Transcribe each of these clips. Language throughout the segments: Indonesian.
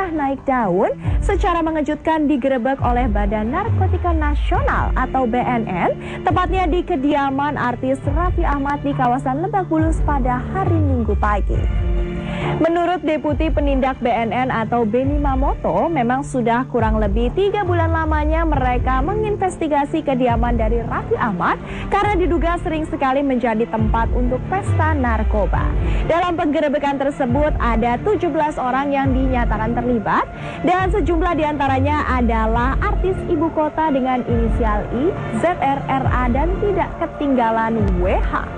tengah naik daun secara mengejutkan digerebek oleh Badan Narkotika Nasional atau BNN, tepatnya di kediaman artis Raffi Ahmad di kawasan Lebak Bulus pada hari Minggu pagi. Menurut Deputi Penindak BNN atau Benny Mamoto, memang sudah kurang lebih 3 bulan lamanya mereka menginvestigasi kediaman dari Raffi Ahmad karena diduga sering sekali menjadi tempat untuk pesta narkoba. Dalam penggerebekan tersebut ada 17 orang yang dinyatakan terlibat dan sejumlah diantaranya adalah artis ibu kota dengan inisial I, ZR, RA dan tidak ketinggalan WH.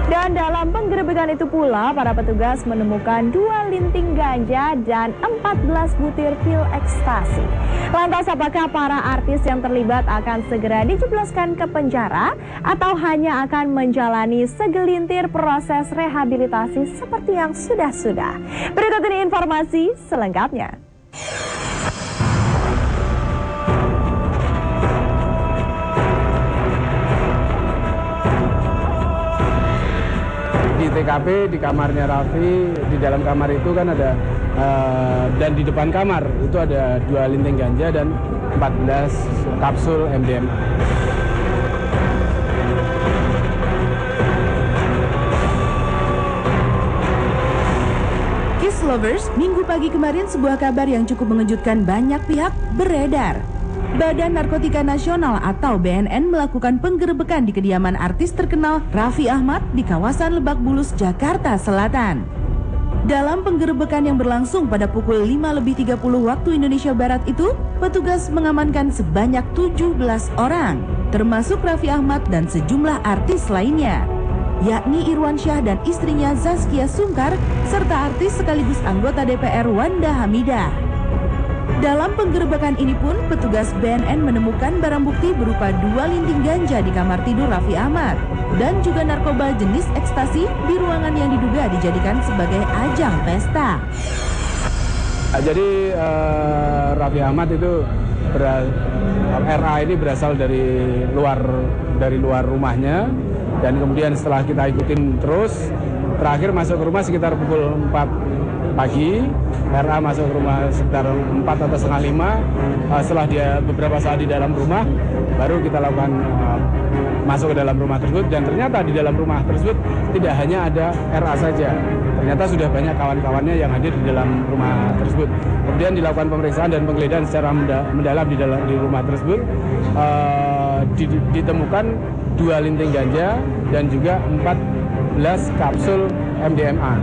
Dan dalam penggerebekan itu pula, para petugas menemukan 2 linting ganja dan 14 butir pil ekstasi. Lantas apakah para artis yang terlibat akan segera dijebloskan ke penjara atau hanya akan menjalani segelintir proses rehabilitasi seperti yang sudah-sudah? Berikut ini informasi selengkapnya. Di TKP, di kamarnya Raffi, di dalam kamar itu kan ada dan di depan kamar itu ada 2 linting ganja dan 14 kapsul MDMA. Kiss Lovers, Minggu pagi kemarin sebuah kabar yang cukup mengejutkan banyak pihak beredar. Badan Narkotika Nasional atau BNN melakukan penggerebekan di kediaman artis terkenal Raffi Ahmad di kawasan Lebak Bulus, Jakarta Selatan. Dalam penggerebekan yang berlangsung pada pukul 5:30 waktu Indonesia Barat itu, petugas mengamankan sebanyak 17 orang, termasuk Raffi Ahmad dan sejumlah artis lainnya, yakni Irwansyah dan istrinya Zaskia Sungkar, serta artis sekaligus anggota DPR Wanda Hamidah. Dalam penggerebekan ini pun, petugas BNN menemukan barang bukti berupa 2 linting ganja di kamar tidur Raffi Ahmad dan juga narkoba jenis ekstasi di ruangan yang diduga dijadikan sebagai ajang pesta. Jadi Raffi Ahmad itu RA ini berasal dari luar rumahnya, dan kemudian setelah kita ikutin terus, terakhir masuk ke rumah sekitar pukul 4 pagi. RA masuk ke rumah sekitar 4 atau setengah 5. Setelah dia beberapa saat di dalam rumah, baru kita lakukan masuk ke dalam rumah tersebut. Dan ternyata di dalam rumah tersebut tidak hanya ada RA saja, ternyata sudah banyak kawan-kawannya yang hadir di dalam rumah tersebut. Kemudian dilakukan pemeriksaan dan penggeledahan secara mendalam di rumah tersebut. Ditemukan 2 linting ganja dan juga 14 kapsul MDMA.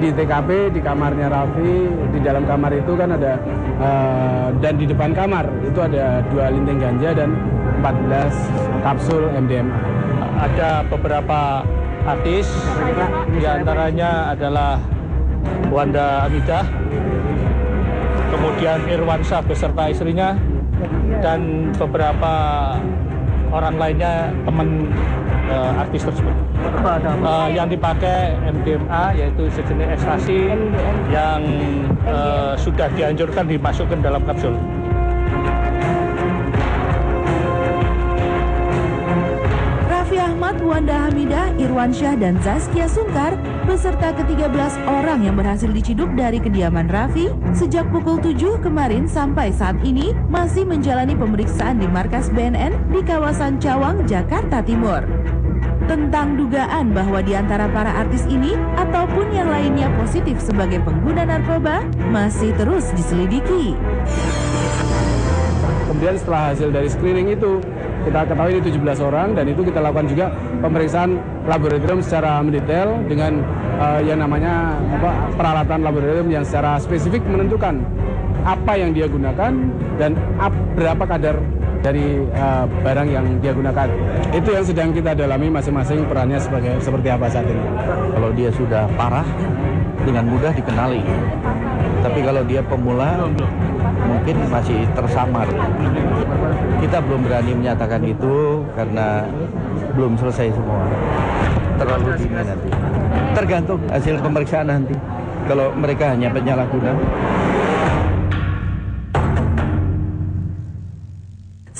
Di TKP, di kamarnya Raffi, di dalam kamar itu kan ada dan di depan kamar itu ada 2 linting ganja dan 14 kapsul MDMA. Ada beberapa artis, diantaranya adalah Wanda Hamidah, kemudian Irwansyah beserta istrinya, dan beberapa orang lainnya teman artis tersebut. Yang dipakai MDMA yaitu sejenis ekstasi yang sudah dianjurkan dimasukkan dalam kapsul. Raffi Ahmad, Wanda Hamidah, Irwansyah dan Zaskia Sungkar beserta ke-13 orang yang berhasil diciduk dari kediaman Raffi sejak pukul 7 kemarin sampai saat ini masih menjalani pemeriksaan di markas BNN di kawasan Cawang, Jakarta Timur. Tentang dugaan bahwa di antara para artis ini ataupun yang lainnya positif sebagai pengguna narkoba masih terus diselidiki. Kemudian setelah hasil dari screening itu, kita ketahui ini 17 orang, dan itu kita lakukan juga pemeriksaan laboratorium secara mendetail dengan yang namanya peralatan laboratorium yang secara spesifik menentukan apa yang dia gunakan dan berapa kadar dari barang yang dia gunakan. Itu yang sedang kita dalami masing-masing perannya seperti apa saat ini. Kalau dia sudah parah, dengan mudah dikenali. Tapi kalau dia pemula, mungkin masih tersamar. Kita belum berani menyatakan itu karena belum selesai semua. Terlalu dini nanti. Tergantung hasil pemeriksaan nanti. Kalau mereka hanya penyalahguna.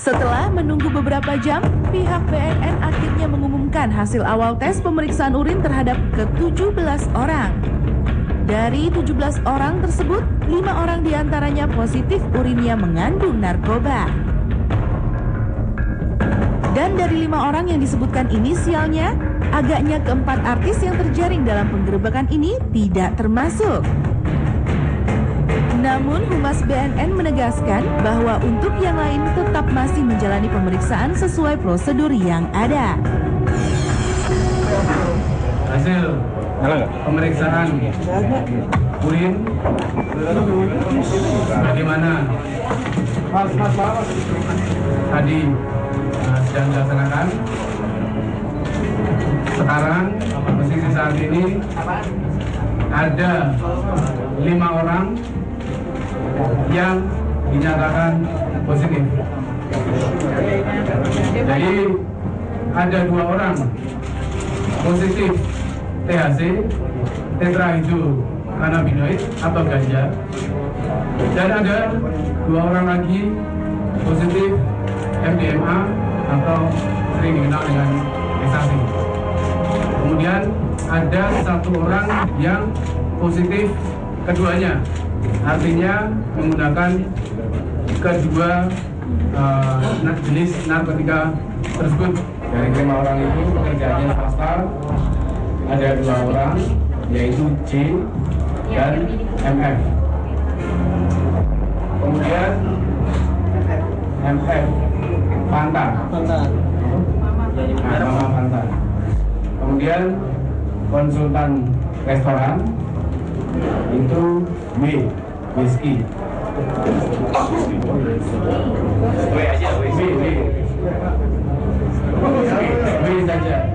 Setelah menunggu beberapa jam, pihak BNN akhirnya mengumumkan hasil awal tes pemeriksaan urin terhadap ke-17 orang. Dari 17 orang tersebut, 5 orang diantaranya positif urinnya mengandung narkoba. Dan dari 5 orang yang disebutkan inisialnya, agaknya keempat artis yang terjaring dalam penggerebekan ini tidak termasuk. Namun Humas BNN menegaskan bahwa untuk yang lain tetap masih menjalani pemeriksaan sesuai prosedur yang ada. Hasil pemeriksaan urin bagaimana? Tadi sedang dilaksanakan. Sekarang posisi saat ini ada 5 orang yang dinyatakan positif. Jadi ada 2 orang positif THC, tetrahydrocannabinoid atau ganja, dan ada 2 orang lagi positif MDMA atau sering dikenal dengan ekstasi. Kemudian ada 1 orang yang positif keduanya, artinya menggunakan kedua jenis narkotika tersebut. Dari 5 orang itu pekerjaannya swasta, ada 2 orang yaitu J dan MF. Kemudian MF Fanta. Mama Fanta. Kemudian konsultan restoran itu W, whisky. W saja.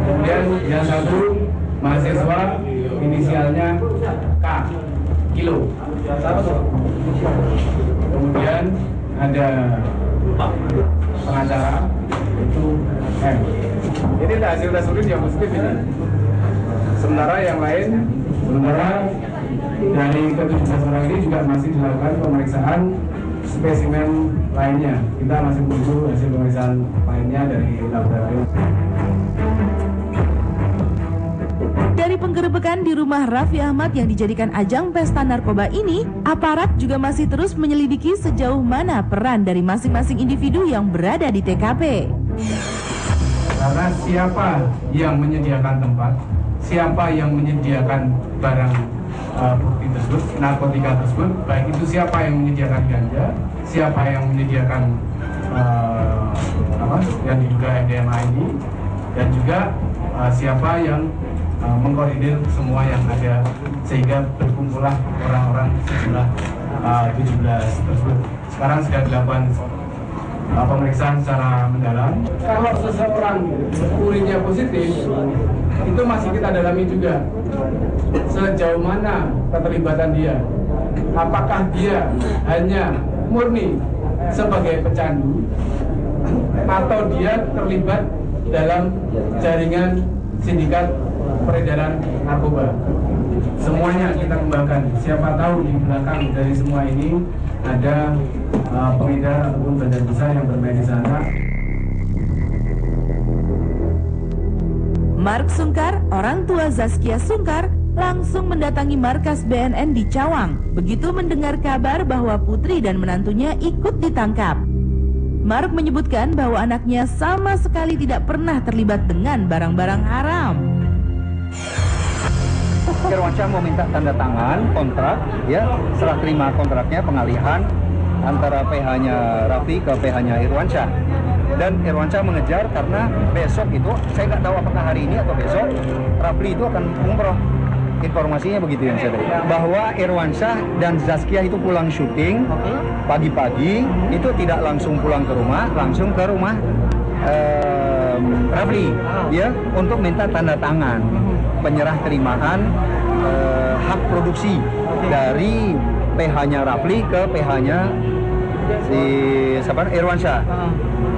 Kemudian yang satu mahasiswa inisialnya K, kilo. Kemudian ada pengacara itu M. Ini hasil tes urin yang positif ini. Sementara yang lain, dari ke-17 orang ini juga masih dilakukan pemeriksaan spesimen lainnya. Kita masih menunggu hasil pemeriksaan lainnya dari laboratorium. Dari penggerebekan di rumah Raffi Ahmad yang dijadikan ajang pesta narkoba ini, aparat juga masih terus menyelidiki sejauh mana peran dari masing-masing individu yang berada di TKP. Karena siapa yang menyediakan tempat, siapa yang menyediakan barang bukti tersebut, narkotika tersebut, baik itu siapa yang menyediakan ganja, siapa yang menyediakan yang diduga MDMA ini, dan juga siapa yang mengkoordinir semua yang ada sehingga berkumpullah orang-orang sejumlah 17 tersebut. Sekarang sudah dilakukan pemeriksaan secara mendalam. Kalau seseorang urinnya positif, itu masih kita dalami juga sejauh mana keterlibatan dia. Apakah dia hanya murni sebagai pecandu atau dia terlibat dalam jaringan sindikat peredaran narkoba. Semuanya kita kembangkan. Siapa tahu di belakang dari semua ini ada pengedar ataupun bandar besar yang bermain di sana. Mark Sungkar, orang tua Zaskia Sungkar, langsung mendatangi markas BNN di Cawang begitu mendengar kabar bahwa putri dan menantunya ikut ditangkap. Mark menyebutkan bahwa anaknya sama sekali tidak pernah terlibat dengan barang-barang haram. Irwansyah mau minta tanda tangan kontrak, ya, serah terima kontraknya pengalihan antara PH-nya Raffi ke PH-nya Irwansyah. Dan Irwansyah mengejar karena besok itu, saya nggak tahu apakah hari ini atau besok, Raffi itu akan umroh. Informasinya begitu yang saya tahu. Bahwa Irwansyah dan Zaskia itu pulang syuting pagi-pagi, itu tidak langsung pulang ke rumah, langsung ke rumah Raffi, ya, untuk minta tanda tangan penyerah terimaan hak produksi dari PH-nya Raffi ke PH-nya si Irwansyah.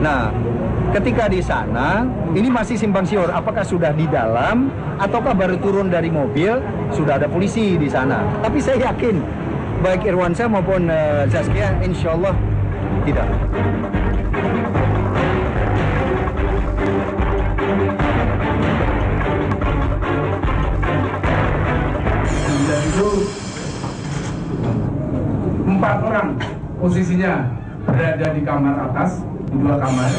Nah, ketika di sana ini masih simpang siur apakah sudah di dalam ataukah baru turun dari mobil, sudah ada polisi di sana. Tapi saya yakin baik Irwansyah maupun Zaskia insya Allah tidak. itu 4 orang posisinya berada di kamar atas, di 2 kamar.